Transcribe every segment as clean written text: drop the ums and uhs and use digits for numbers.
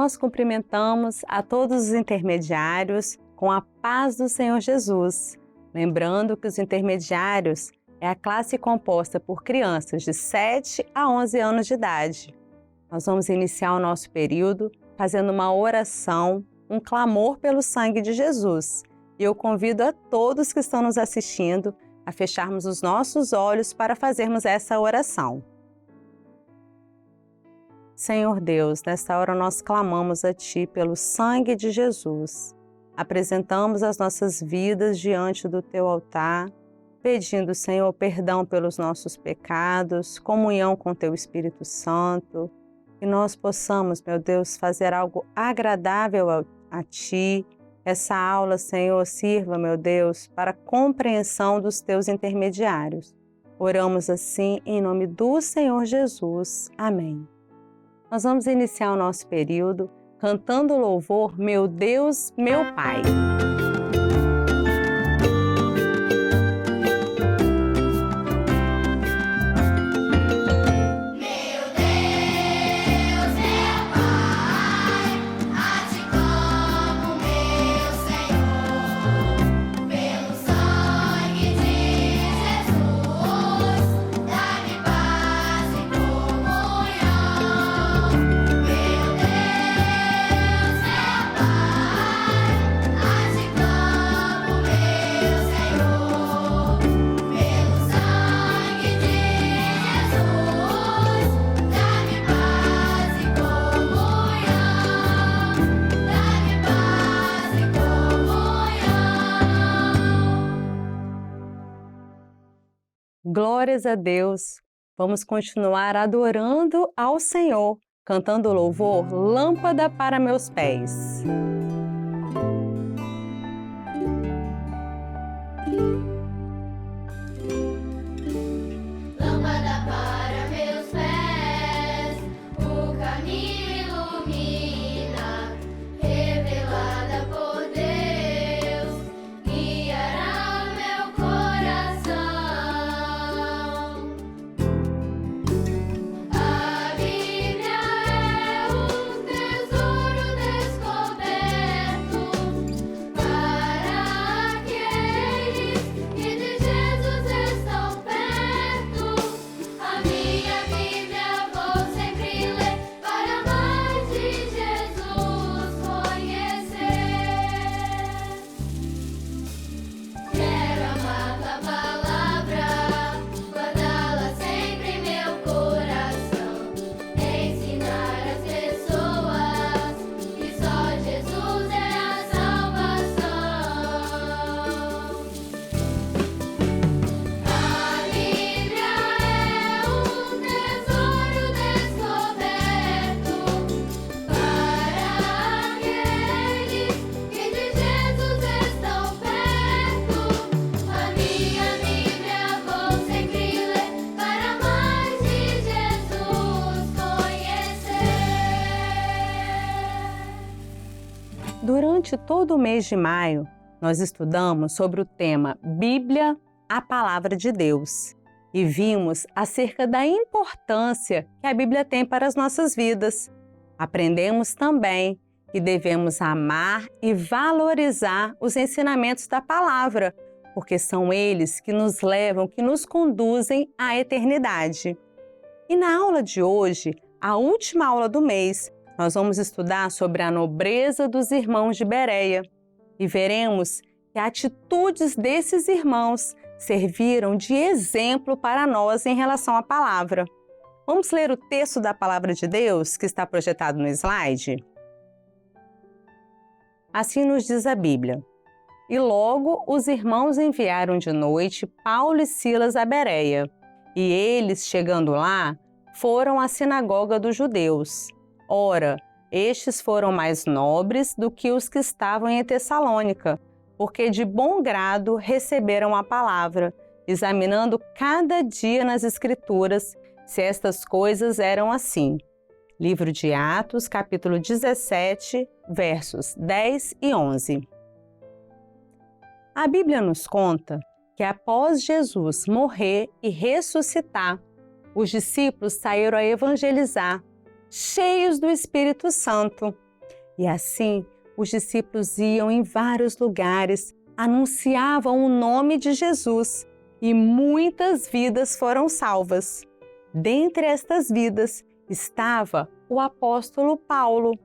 nós cumprimentamos a todos os intermediários com a paz do Senhor Jesus, lembrando que os intermediários é a classe composta por crianças de 7 a 11 anos de idade. Nós vamos iniciar o nosso período fazendo uma oração, um clamor pelo sangue de Jesus. E eu convido a todos que estão nos assistindo a fecharmos os nossos olhos para fazermos essa oração. Senhor Deus, nesta hora nós clamamos a Ti pelo sangue de Jesus. Apresentamos as nossas vidas diante do Teu altar, pedindo, Senhor, perdão pelos nossos pecados, comunhão com Teu Espírito Santo, que nós possamos, meu Deus, fazer algo agradável a Ti. Essa aula, Senhor, sirva, meu Deus, para a compreensão dos Teus intermediários. Oramos assim em nome do Senhor Jesus. Amém. Nós vamos iniciar o nosso período cantando o louvor Meu Deus, Meu Pai. Glórias a Deus! Vamos continuar adorando ao Senhor, cantando o louvor Lâmpada para meus pés. Lâmpada para meus pés, o caminho ilumina, revelada por Deus, guiará meu coração. A Bíblia é um tesouro descoberto para aqueles que de Jesus estão perto. A minha Bíblia vou sempre ler para mais de Jesus conhecer. Quero amar tua palavra, guardá-la sempre em meu coração, ensinar as pessoas que só Jesus é a salvação. A Bíblia é um tesouro descoberto para aqueles que de Jesus estão perto. A minha Bíblia vou sempre ler para mais de Jesus conhecer. Durante todo o mês de maio, nós estudamos sobre o tema Bíblia, a Palavra de Deus, e vimos acerca da importância que a Bíblia tem para as nossas vidas. Aprendemos também que devemos amar e valorizar os ensinamentos da palavra, porque são eles que nos levam, que nos conduzem à eternidade. E na aula de hoje, a última aula do mês, nós vamos estudar sobre a nobreza dos irmãos de Bereia e veremos que atitudes desses irmãos serviram de exemplo para nós em relação à palavra. Vamos ler o texto da palavra de Deus que está projetado no slide? Assim nos diz a Bíblia: E logo os irmãos enviaram de noite Paulo e Silas a Bereia, e eles, chegando lá, foram à sinagoga dos judeus. Ora, estes foram mais nobres do que os que estavam em Tessalônica, porque de bom grado receberam a palavra, examinando cada dia nas Escrituras se estas coisas eram assim. Livro de Atos, capítulo 17, versos 10 e 11. A Bíblia nos conta que após Jesus morrer e ressuscitar, os discípulos saíram a evangelizar, cheios do Espírito Santo. E assim, os discípulos iam em vários lugares, anunciavam o nome de Jesus e muitas vidas foram salvas. Dentre estas vidas estava o apóstolo Paulo.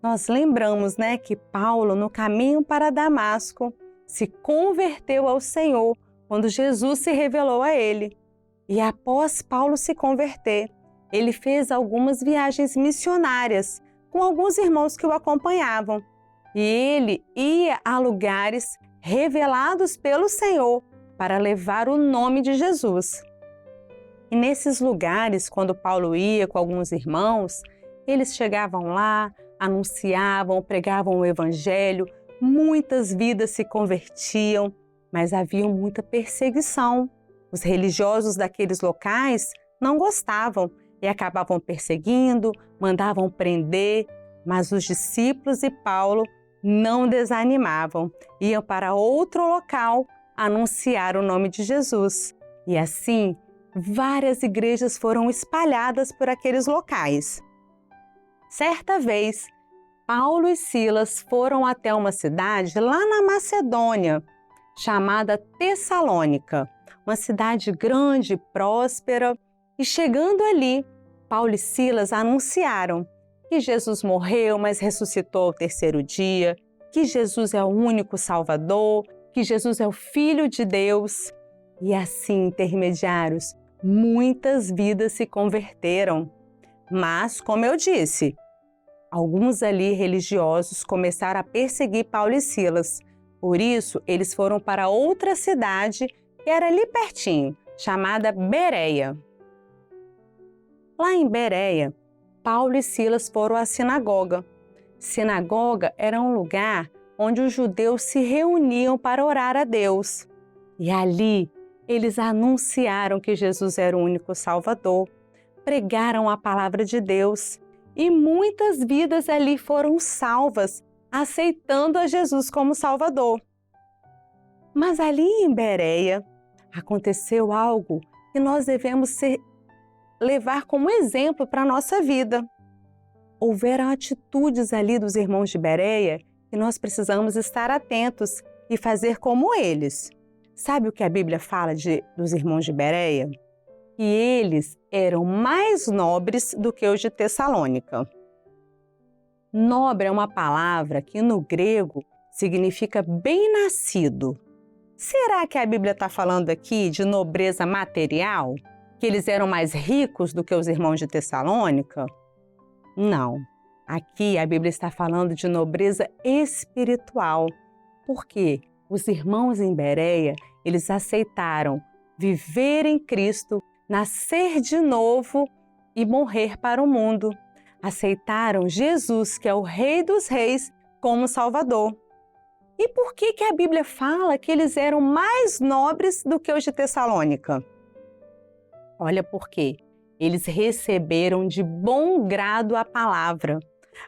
Nós lembramos, que Paulo, no caminho para Damasco, se converteu ao Senhor quando Jesus se revelou a ele. E após Paulo se converter, ele fez algumas viagens missionárias com alguns irmãos que o acompanhavam. E ele ia a lugares revelados pelo Senhor para levar o nome de Jesus. E nesses lugares, quando Paulo ia com alguns irmãos, eles chegavam lá, anunciavam, pregavam o Evangelho, muitas vidas se convertiam, mas havia muita perseguição. Os religiosos daqueles locais não gostavam e acabavam perseguindo, mandavam prender, mas os discípulos e Paulo não desanimavam, iam para outro local anunciar o nome de Jesus. E assim, várias igrejas foram espalhadas por aqueles locais. Certa vez, Paulo e Silas foram até uma cidade lá na Macedônia, chamada Tessalônica, uma cidade grande e próspera, e chegando ali, Paulo e Silas anunciaram que Jesus morreu, mas ressuscitou ao terceiro dia, que Jesus é o único Salvador, que Jesus é o Filho de Deus. E assim, intermediários, muitas vidas se converteram. Mas, como eu disse, alguns ali religiosos começaram a perseguir Paulo e Silas. Por isso, eles foram para outra cidade que era ali pertinho, chamada Bereia. Lá em Bereia, Paulo e Silas foram à sinagoga. Sinagoga era um lugar onde os judeus se reuniam para orar a Deus. E ali, eles anunciaram que Jesus era o único Salvador, pregaram a palavra de Deus e muitas vidas ali foram salvas, aceitando a Jesus como Salvador. Mas ali em Bereia, aconteceu algo que nós devemos levar como exemplo para a nossa vida. Houveram atitudes ali dos irmãos de Bereia que nós precisamos estar atentos e fazer como eles. Sabe o que a Bíblia fala dos irmãos de Bereia? Que eles eram mais nobres do que os de Tessalônica. Nobre é uma palavra que no grego significa bem-nascido. Será que a Bíblia está falando aqui de nobreza material? Que eles eram mais ricos do que os irmãos de Tessalônica? Não. Aqui a Bíblia está falando de nobreza espiritual. Por quê? Os irmãos em Bereia, eles aceitaram viver em Cristo, nascer de novo e morrer para o mundo. Aceitaram Jesus, que é o Rei dos Reis, como Salvador. E por que a Bíblia fala que eles eram mais nobres do que os de Tessalônica? Olha por quê. Eles receberam de bom grado a palavra.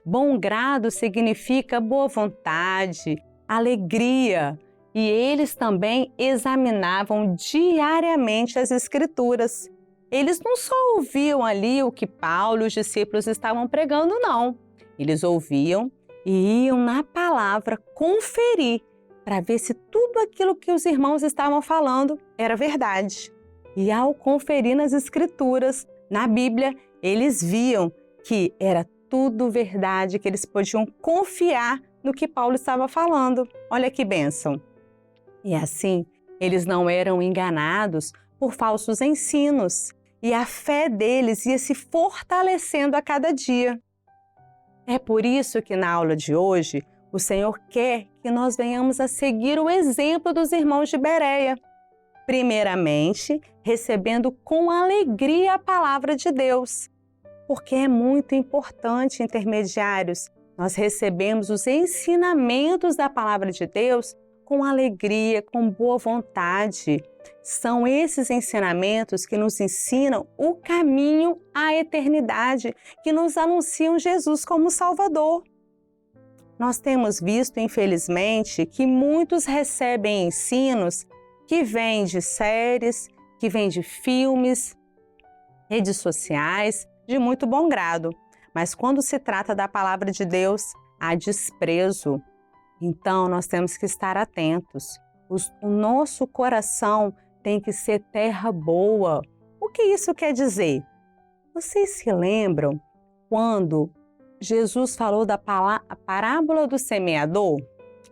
Bom grado significa boa vontade, alegria. E eles também examinavam diariamente as Escrituras. Eles não só ouviam ali o que Paulo e os discípulos estavam pregando, não. Eles ouviam e iam na palavra conferir para ver se tudo aquilo que os irmãos estavam falando era verdade. E ao conferir nas Escrituras, na Bíblia, eles viam que era tudo verdade, que eles podiam confiar no que Paulo estava falando. Olha que bênção! E assim, eles não eram enganados por falsos ensinos e a fé deles ia se fortalecendo a cada dia. É por isso que na aula de hoje, o Senhor quer que nós venhamos a seguir o exemplo dos irmãos de Bereia. Primeiramente, recebendo com alegria a palavra de Deus, porque é muito importante, intermediários, nós recebemos os ensinamentos da palavra de Deus com alegria, com boa vontade. São esses ensinamentos que nos ensinam o caminho à eternidade, que nos anunciam Jesus como Salvador. Nós temos visto, infelizmente, que muitos recebem ensinos que vêm de séries, que vêm de filmes, redes sociais, de muito bom grado. Mas quando se trata da palavra de Deus, há desprezo. Então, nós temos que estar atentos. O nosso coração tem que ser terra boa. O que isso quer dizer? Vocês se lembram quando Jesus falou da parábola do semeador?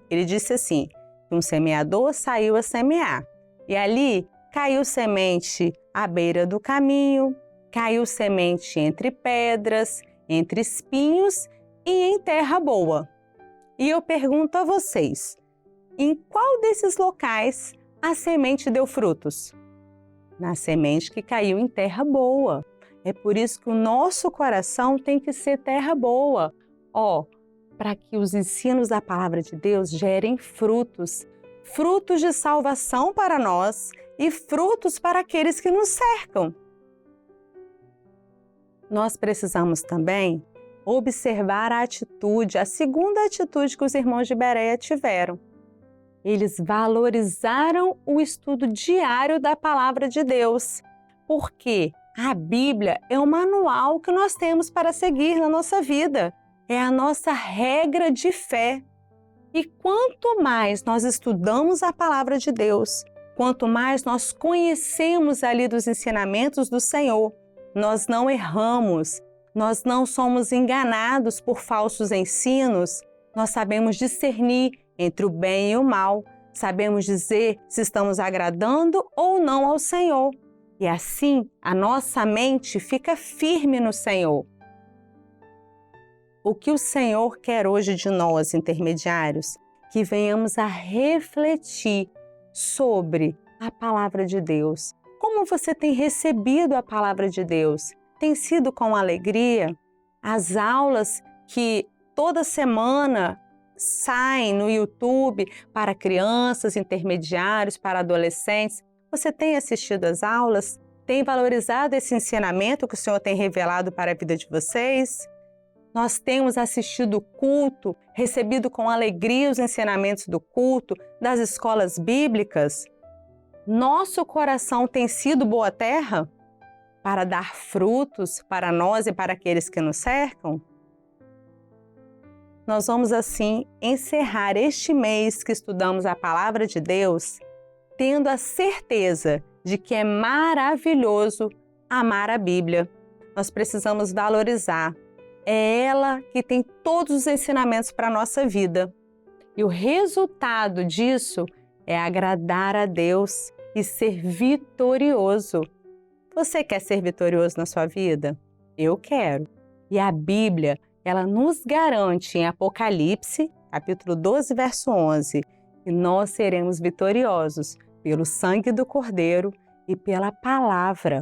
Ele disse assim, que um semeador saiu a semear. E ali caiu semente à beira do caminho, caiu semente entre pedras, entre espinhos e em terra boa. E eu pergunto a vocês, em qual desses locais a semente deu frutos? Na semente que caiu em terra boa. É por isso que o nosso coração tem que ser terra boa. Para que os ensinos da palavra de Deus gerem frutos, frutos de salvação para nós e frutos para aqueles que nos cercam. Nós precisamos também observar a atitude, a segunda atitude que os irmãos de Bereia tiveram. Eles valorizaram o estudo diário da palavra de Deus, porque a Bíblia é o manual que nós temos para seguir na nossa vida, é a nossa regra de fé. E quanto mais nós estudamos a palavra de Deus, quanto mais nós conhecemos ali dos ensinamentos do Senhor, nós não erramos, nós não somos enganados por falsos ensinos, nós sabemos discernir entre o bem e o mal, sabemos dizer se estamos agradando ou não ao Senhor. E assim, a nossa mente fica firme no Senhor. O que o Senhor quer hoje de nós, intermediários? Que venhamos a refletir sobre a palavra de Deus. Como você tem recebido a palavra de Deus? Tem sido com alegria? As aulas que toda semana saem no YouTube para crianças, intermediários, para adolescentes, você tem assistido às aulas? Tem valorizado esse ensinamento que o Senhor tem revelado para a vida de vocês? Nós temos assistido o culto, recebido com alegria os ensinamentos do culto, das escolas bíblicas? Nosso coração tem sido boa terra para dar frutos para nós e para aqueles que nos cercam? Nós vamos assim encerrar este mês que estudamos a palavra de Deus, tendo a certeza de que é maravilhoso amar a Bíblia. Nós precisamos valorizar. É ela que tem todos os ensinamentos para a nossa vida. E o resultado disso é agradar a Deus e ser vitorioso. Você quer ser vitorioso na sua vida? Eu quero. E a Bíblia, ela nos garante em Apocalipse, capítulo 12, verso 11, que nós seremos vitoriosos pelo sangue do Cordeiro e pela palavra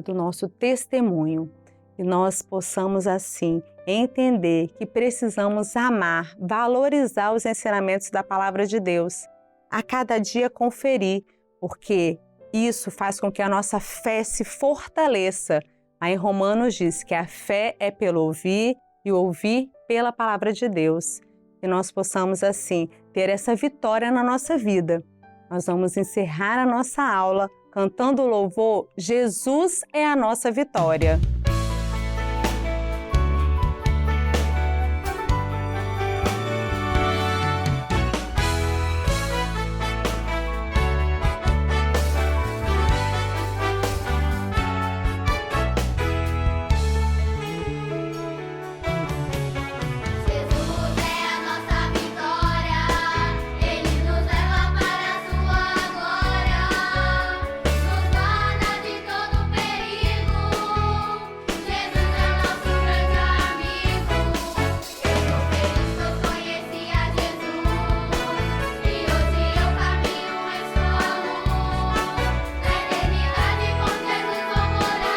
do nosso testemunho. Que nós possamos, assim, entender que precisamos amar, valorizar os ensinamentos da palavra de Deus, a cada dia conferir, porque isso faz com que a nossa fé se fortaleça. Aí em Romanos diz que a fé é pelo ouvir e ouvir pela palavra de Deus. Que nós possamos, assim, ter essa vitória na nossa vida. Nós vamos encerrar a nossa aula cantando o louvor Jesus é a nossa vitória. Jesus é a nossa vitória, Ele nos leva para a sua glória, nos guarda de todo perigo. Jesus é nosso grande amigo. Eu tô feliz que eu conheci a Jesus e hoje eu caminho em sua luz. Na eternidade com Jesus vou morar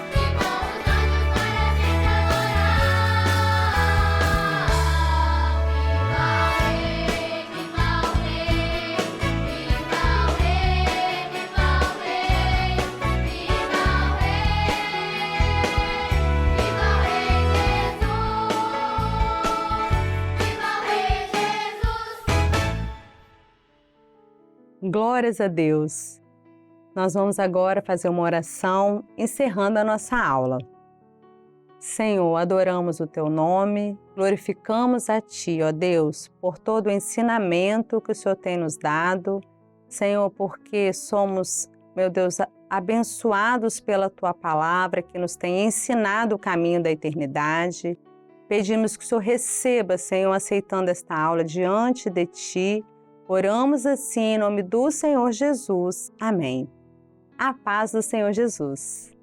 e com os anjos para sempre adorar. Viva o Rei, viva o Rei, viva o Rei, viva o Rei, viva o Rei, viva o Rei Jesus, viva o Rei Jesus. Glórias a Deus! Nós vamos agora fazer uma oração encerrando a nossa aula. Senhor, adoramos o Teu nome, glorificamos a Ti, ó Deus, por todo o ensinamento que o Senhor tem nos dado. Senhor, porque somos, meu Deus, abençoados pela Tua palavra que nos tem ensinado o caminho da eternidade. Pedimos que o Senhor receba, Senhor, aceitando esta aula diante de Ti. Oramos assim em nome do Senhor Jesus. Amém. A paz do Senhor Jesus.